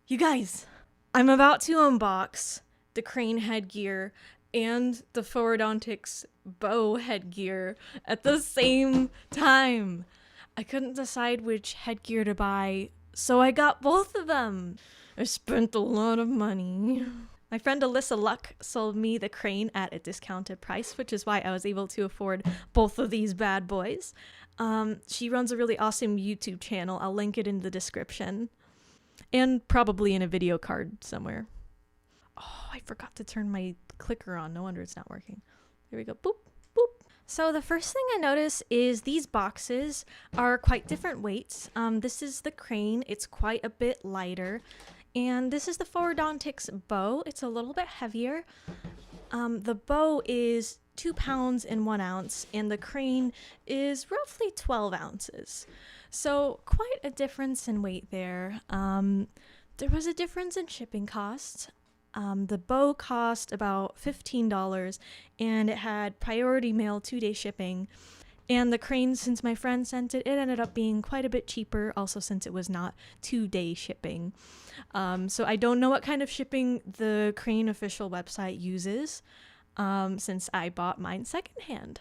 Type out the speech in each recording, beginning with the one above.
You guys, I'm about to unbox the crane headgear and the Forwardontics BOW headgear at the same time. I couldn't decide which headgear to buy, so I got both of them. I spent a lot of money. My friend Alyssa Luck sold me the crane at a discounted price, which is why I was able to afford both of these bad boys. She runs a really awesome YouTube channel. I'll link it in the description. And probably in a video card somewhere. Oh, I forgot to turn my clicker on. No wonder it's not working. There we go. Boop, boop. So the first thing I notice is these boxes are quite different weights. This is the crane. It's quite a bit lighter. And this is the Forwardontics BOW. It's a little bit heavier. The BOW is 2 pounds and 1 ounce, and the crane is roughly 12 ounces. So quite a difference in weight there. There was a difference in shipping costs. The BOW cost about $15, and it had priority mail 2-day shipping. And the crane, since my friend sent it, it ended up being quite a bit cheaper, also since it was not 2-day shipping. So I don't know what kind of shipping the crane official website uses, since I bought mine secondhand.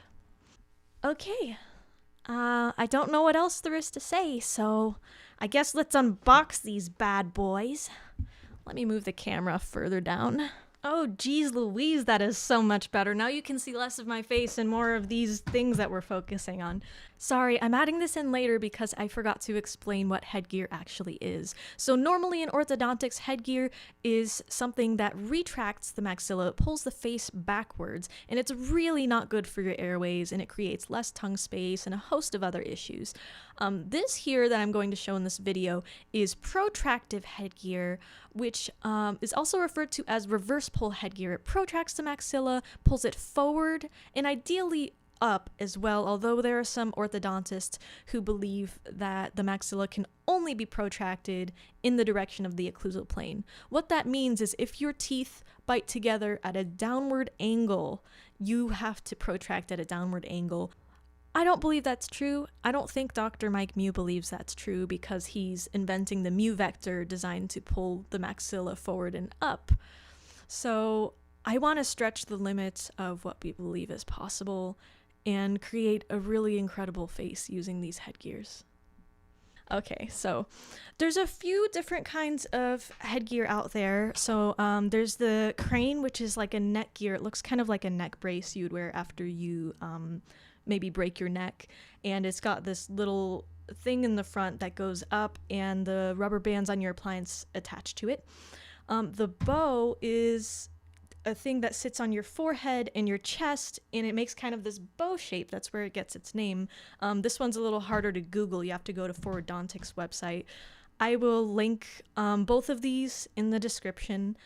Okay. I don't know what else there is to say, so I guess let's unbox these bad boys. Let me move the camera further down. Oh, geez Louise, that is so much better. Now you can see less of my face and more of these things that we're focusing on. Sorry, I'm adding this in later because I forgot to explain what headgear actually is. So normally in orthodontics, headgear is something that retracts the maxilla, pulls the face backwards, and it's really not good for your airways, and it creates less tongue space and a host of other issues. This here that I'm going to show in this video is protractive headgear, which is also referred to as reverse pull headgear. It protracts the maxilla, pulls it forward, and ideally up as well, although there are some orthodontists who believe that the maxilla can only be protracted in the direction of the occlusal plane. What that means is if your teeth bite together at a downward angle, you have to protract at a downward angle. I don't believe that's true. I don't think Dr. Mike Mew believes that's true because he's inventing the Mew Vector designed to pull the maxilla forward and up. So I want to stretch the limits of what we believe is possible and create a really incredible face using these headgears. Okay, so there's a few different kinds of headgear out there. So there's the crane, which is like a neck gear. It looks kind of like a neck brace you'd wear after you maybe break your neck. And it's got this little thing in the front that goes up and the rubber bands on your appliance attached to it. The BOW is a thing that sits on your forehead and your chest, and it makes kind of this bow shape. That's where it gets its name. This one's a little harder to Google. You have to go to Forwardontic's website. I will link both of these in the description.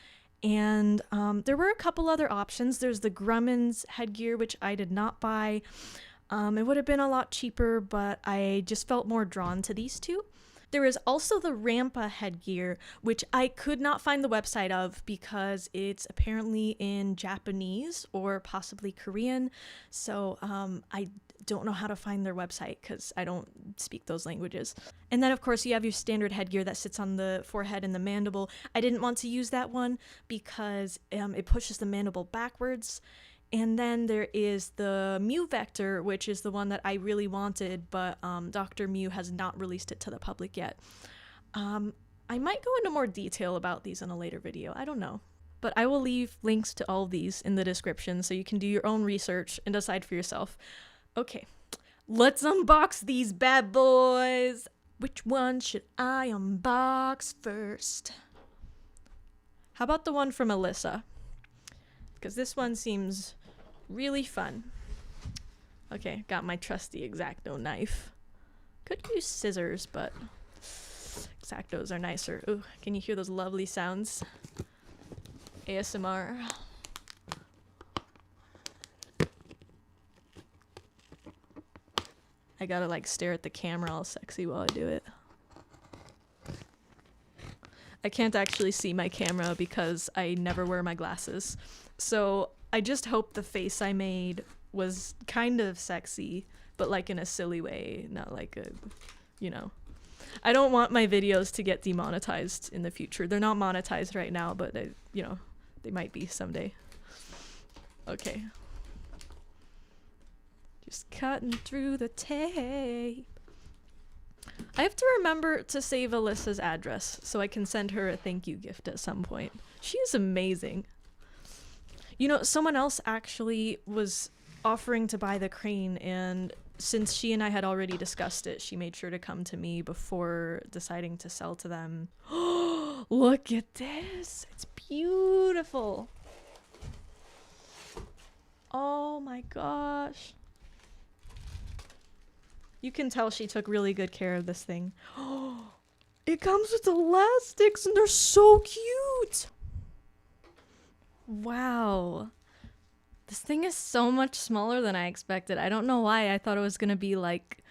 And there were a couple other options. There's the Grummons headgear, which I did not buy. It would have been a lot cheaper, but I just felt more drawn to these two. There is also the Rampa headgear, which I could not find the website of because it's apparently in Japanese or possibly Korean. So I don't know how to find their website because I don't speak those languages. And then, of course, you have your standard headgear that sits on the forehead and the mandible. I didn't want to use that one because it pushes the mandible backwards. And then there is the Mew Vector, which is the one that I really wanted, but Dr. Mew has not released it to the public yet. I might go into more detail about these in a later video. I don't know. But I will leave links to all of these in the description so you can do your own research and decide for yourself. Okay, let's unbox these bad boys. Which one should I unbox first? How about the one from Alyssa? Because this one seems really fun. Okay, got my trusty X-Acto knife. Could use scissors, but X-Actos are nicer. Ooh, can you hear those lovely sounds? ASMR. I gotta like stare at the camera all sexy while I do it. I can't actually see my camera because I never wear my glasses. So I just hope the face I made was kind of sexy, but like in a silly way, not like a, you know. I don't want my videos to get demonetized in the future. They're not monetized right now, but they, you know, they might be someday. Okay. Just cutting through the tape. I have to remember to save Alyssa's address so I can send her a thank you gift at some point. She is amazing. You know, someone else actually was offering to buy the crane, and since she and I had already discussed it, she made sure to come to me before deciding to sell to them. Look at this. It's beautiful. Oh my gosh. You can tell she took really good care of this thing. It comes with elastics and they're so cute. Wow. This thing is so much smaller than I expected. I don't know why. I thought it was going to be like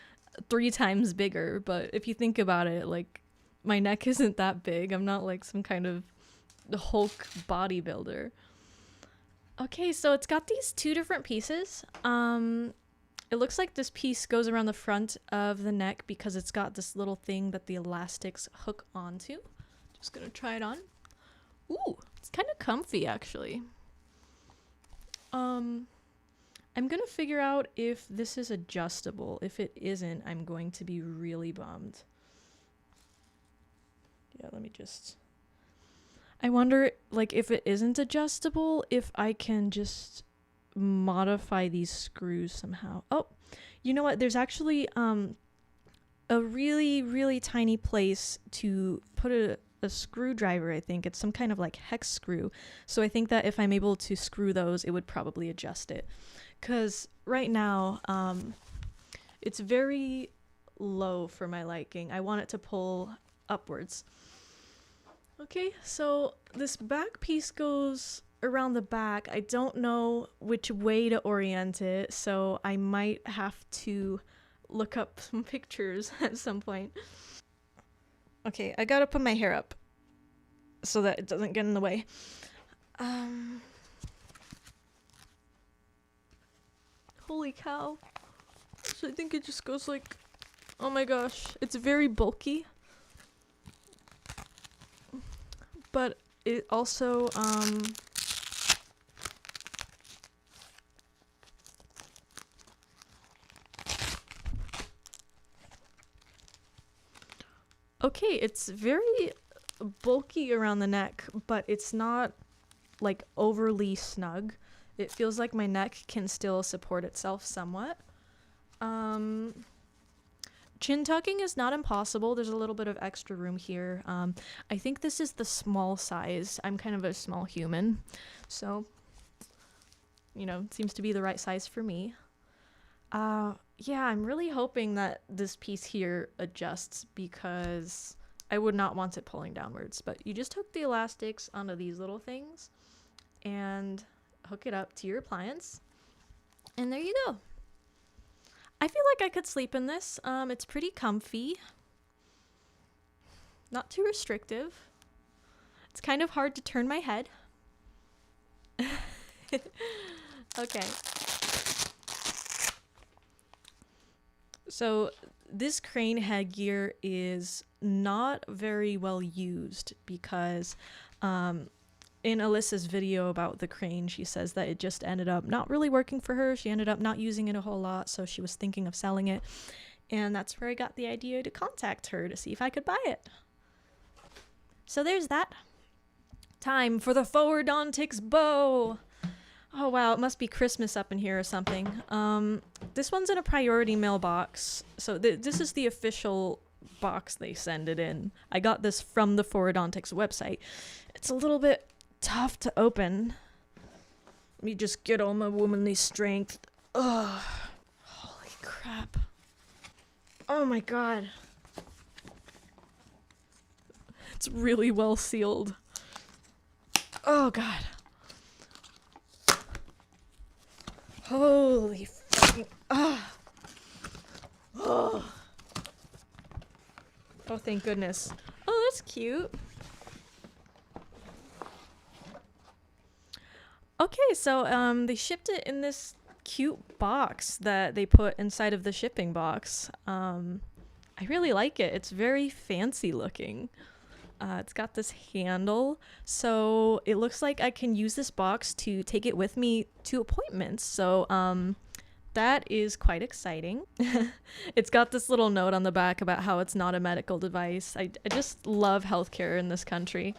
3 times bigger, but if you think about it, like my neck isn't that big. I'm not like some kind of Hulk bodybuilder. Okay, so it's got these 2 different pieces. It looks like this piece goes around the front of the neck because it's got this little thing that the elastics hook onto. Just gonna try it on. Ooh, it's kind of comfy actually. I'm gonna figure out if this is adjustable. If it isn't, I'm going to be really bummed. Yeah, let me just... I wonder, like, if it isn't adjustable, if I can just modify these screws somehow. Oh, you know what? There's actually a really, really tiny place to put a screwdriver, I think. It's some kind of like hex screw. So I think that if I'm able to screw those, it would probably adjust it. Because right now, it's very low for my liking. I want it to pull upwards. Okay, so this back piece goes around the back. I don't know which way to orient it, so I might have to look up some pictures at some point. Okay, I gotta put my hair up so that it doesn't get in the way. Holy cow. So I think it just goes like, oh my gosh, it's very bulky. But it also, okay, it's very bulky around the neck, but it's not like overly snug. It feels like my neck can still support itself somewhat. Chin tucking is not impossible. There's a little bit of extra room here. I think this is the small size. I'm kind of a small human, so, you know, it seems to be the right size for me. Yeah, I'm really hoping that this piece here adjusts because I would not want it pulling downwards. But you just hook the elastics onto these little things and hook it up to your appliance. And there you go. I feel like I could sleep in this. It's pretty comfy. Not too restrictive. It's kind of hard to turn my head. Okay. So this crane headgear is not very well used because in Alyssa's video about the crane, she says that it just ended up not really working for her. She ended up not using it a whole lot, so she was thinking of selling it. And that's where I got the idea to contact her to see if I could buy it. So there's that. Time for the Forwardontics BOW. Oh wow, it must be Christmas up in here or something. This one's in a priority mailbox. So this is the official box they send it in. I got this from the Forwardontics website. It's a little bit tough to open. Let me just get all my womanly strength. Ugh. Holy crap. Oh my god. It's really well sealed. Oh god. Holy fucking... Ah. Oh. Oh, thank goodness. Oh, that's cute. Okay, so they shipped it in this cute box that they put inside of the shipping box. I I really like it. It's very fancy looking. It's got this handle, so it looks like I can use this box to take it with me to appointments. So that is quite exciting. It's got this little note on the back about how it's not a medical device. I just love healthcare in this country.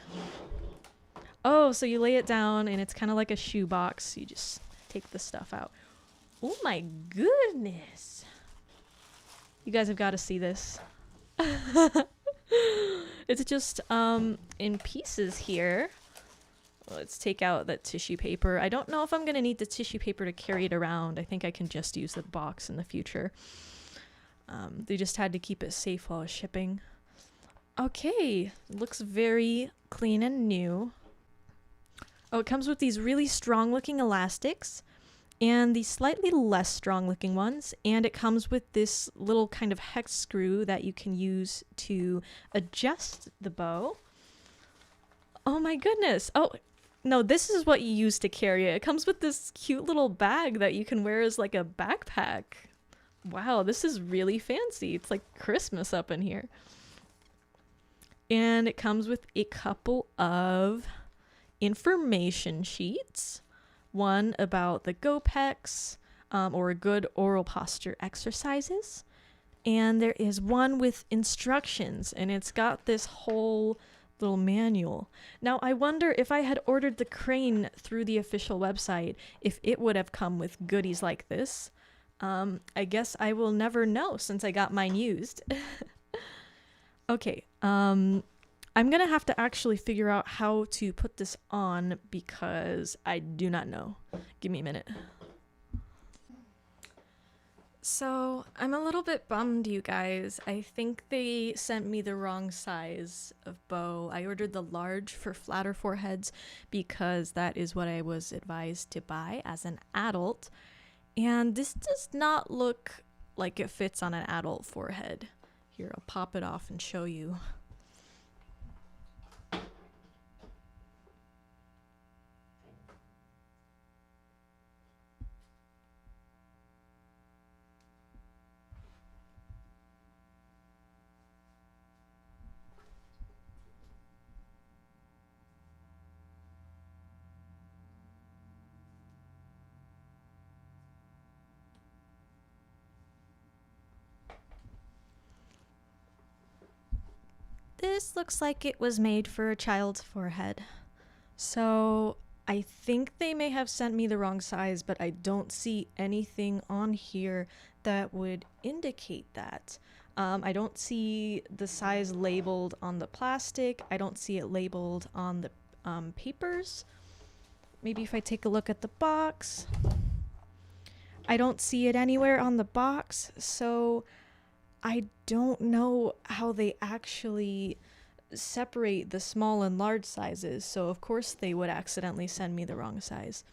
Oh, so you lay it down and it's kind of like a shoe box. You just take the stuff out. Oh my goodness. You guys have got to see this. It's just in pieces here. Let's take out that tissue paper. I don't know if I'm going to need the tissue paper to carry it around. I think I can just use the box in the future. They just had to keep it safe while I was shipping. Okay, looks very clean and new. Oh, it comes with these really strong looking elastics and these slightly less strong looking ones, and it comes with this little kind of hex screw that you can use to adjust the bow. Oh my goodness. Oh no, this is what you use to carry it. It comes with this cute little bag that you can wear as like a backpack. Wow, this is really fancy. It's like Christmas up in here. And it comes with a couple of information sheets. One about the GoPex, or good oral posture exercises. And there is one with instructions, and it's got this whole little manual. Now, I wonder if I had ordered the crane through the official website, if it would have come with goodies like this. I guess I will never know since I got mine used. Okay, I'm gonna have to actually figure out how to put this on because I do not know. Give me a minute. So, I'm a little bit bummed, you guys. I think they sent me the wrong size of bow. I ordered the large for flatter foreheads because that is what I was advised to buy as an adult. And this does not look like it fits on an adult forehead. Here, I'll pop it off and show you. This looks like it was made for a child's forehead. So I think they may have sent me the wrong size, but I don't see anything on here that would indicate that. I don't see the size labeled on the plastic. I don't see it labeled on the papers. Maybe if I take a look at the box. I don't see it anywhere on the box, so I don't know how they actually separate the small and large sizes, so of course they would accidentally send me the wrong size.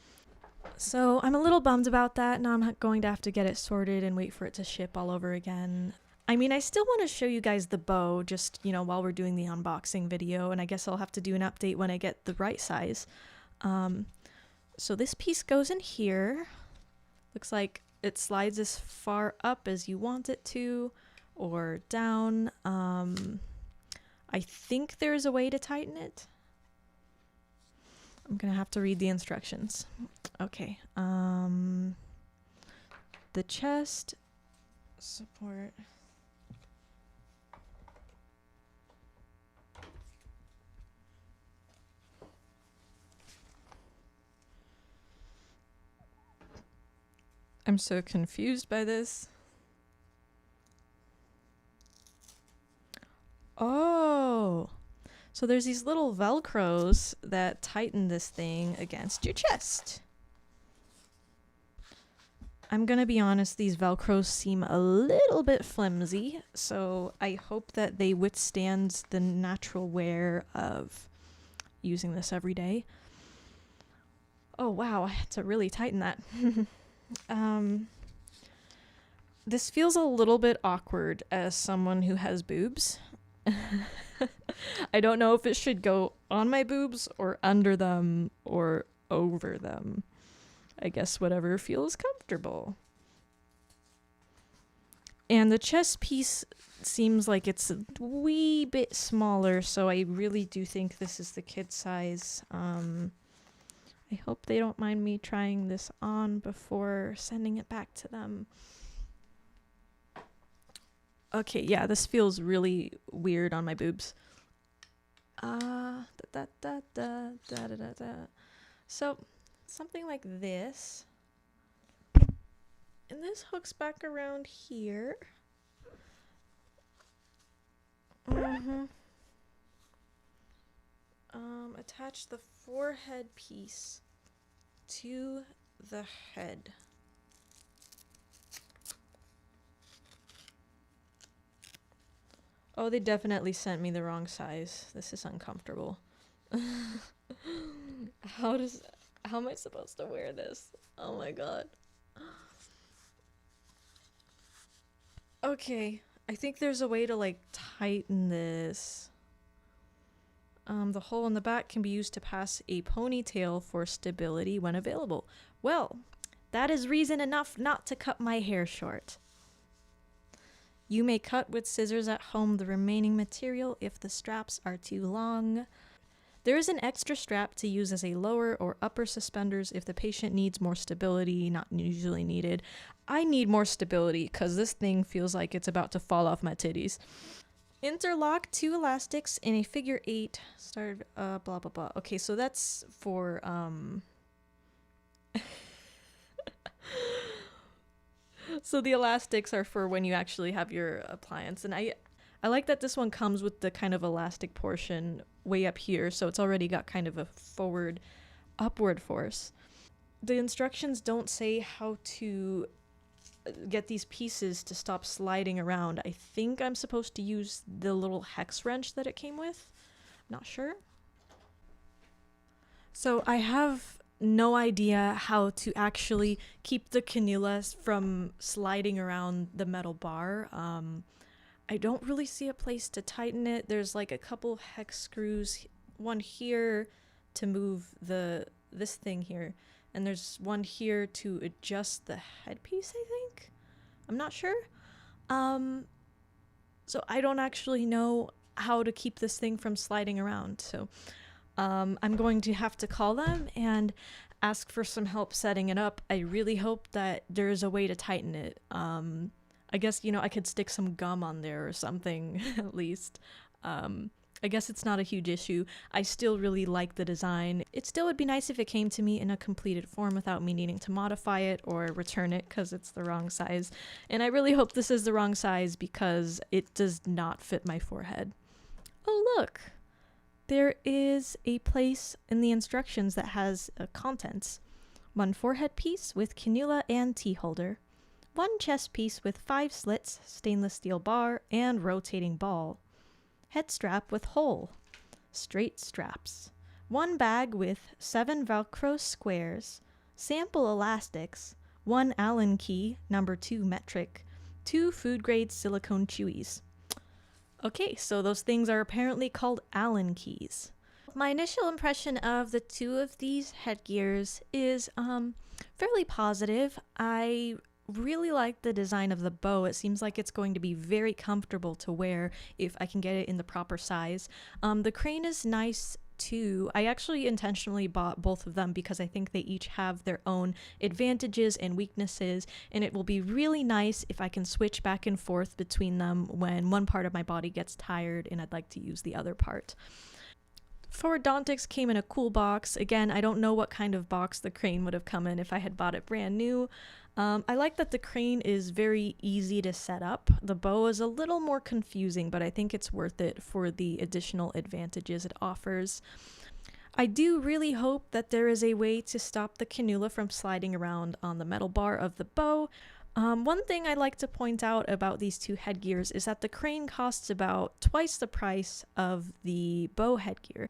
So I'm a little bummed about that. Now I'm going to have to get it sorted and wait for it to ship all over again. I mean, I still want to show you guys the bow, just, you know, while we're doing the unboxing video, and I guess I'll have to do an update when I get the right size. So this piece goes in here. Looks like it slides as far up as you want it to, or down. I think there's a way to tighten it. I'm gonna have to read the instructions. Okay. The chest support. I'm so confused by this. Oh, so there's these little Velcros that tighten this thing against your chest. I'm gonna be honest, these Velcros seem a little bit flimsy, so I hope that they withstand the natural wear of using this every day. Oh wow, I had to really tighten that. This feels a little bit awkward as someone who has boobs. I don't know if it should go on my boobs or under them or over them. I guess whatever feels comfortable. And the chest piece seems like it's a wee bit smaller, so I really do think this is the kid size. I hope they don't mind me trying this on before sending it back to them. Okay, yeah, this feels really weird on my boobs. So, something like this. And this hooks back around here. Attach the forehead piece to the head. Oh, they definitely sent me the wrong size. This is uncomfortable. How am I supposed to wear this? Oh my god. Okay, I think there's a way to like tighten this. The hole in the back can be used to pass a ponytail for stability when available. Well, that is reason enough not to cut my hair short. You may cut with scissors at home the remaining material if the straps are too long. There is an extra strap to use as a lower or upper suspenders if the patient needs more stability, not usually needed. I need more stability because this thing feels like it's about to fall off my titties. Interlock 2 elastics in a figure 8. Start blah blah blah. Okay, so that's for so the elastics are for when you actually have your appliance, and I like that this one comes with the kind of elastic portion way up here, so it's already got kind of a forward upward force. The instructions don't say how to get these pieces to stop sliding around. I think I'm supposed to use the little hex wrench that it came with. Not sure. So I have no idea how to actually keep the cannulas from sliding around the metal bar. I don't really see a place to tighten it. There's like a couple hex screws, one here to move this thing here, and there's one here to adjust the headpiece, I think? I'm not sure. So I don't actually know how to keep this thing from sliding around. So I'm going to have to call them and ask for some help setting it up. I really hope that there's a way to tighten it. I guess, you know, I could stick some gum on there or something at least. I guess it's not a huge issue. I still really like the design. It still would be nice if it came to me in a completed form without me needing to modify it or return it because it's the wrong size. And I really hope this is the wrong size because it does not fit my forehead. Oh, look! There is a place in the instructions that has contents. 1 forehead piece with cannula and T-holder. 1 chest piece with 5 slits, stainless steel bar, and rotating ball. Head strap with hole. Straight straps. 1 bag with 7 Velcro squares. Sample elastics. 1 Allen key, number 2 metric. 2 food grade silicone chewies. Okay, so those things are apparently called Allen keys. My initial impression of the 2 of these headgears is fairly positive. I really like the design of the bow. It seems like it's going to be very comfortable to wear if I can get it in the proper size. The crane is nice too. I actually intentionally bought both of them because I think they each have their own advantages and weaknesses, and it will be really nice if I can switch back and forth between them when one part of my body gets tired and I'd like to use the other part. Forwardontics came in a cool box. Again, I don't know what kind of box the crane would have come in if I had bought it brand new. I like that the crane is very easy to set up. The bow is a little more confusing, but I think it's worth it for the additional advantages it offers. I do really hope that there is a way to stop the cannula from sliding around on the metal bar of the bow. One thing I'd like to point out about these 2 headgears is that the crane costs about twice the price of the bow headgear.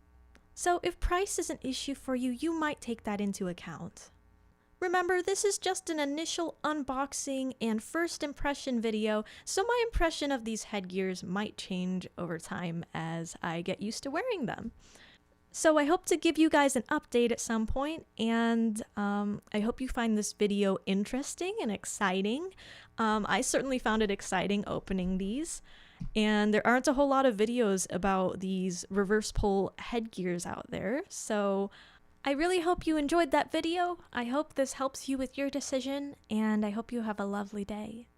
So if price is an issue for you, you might take that into account. Remember, this is just an initial unboxing and first impression video, so my impression of these headgears might change over time as I get used to wearing them. So I hope to give you guys an update at some point, and I hope you find this video interesting and exciting. I certainly found it exciting opening these. And there aren't a whole lot of videos about these reverse pull headgears out there. So I really hope you enjoyed that video. I hope this helps you with your decision, and I hope you have a lovely day.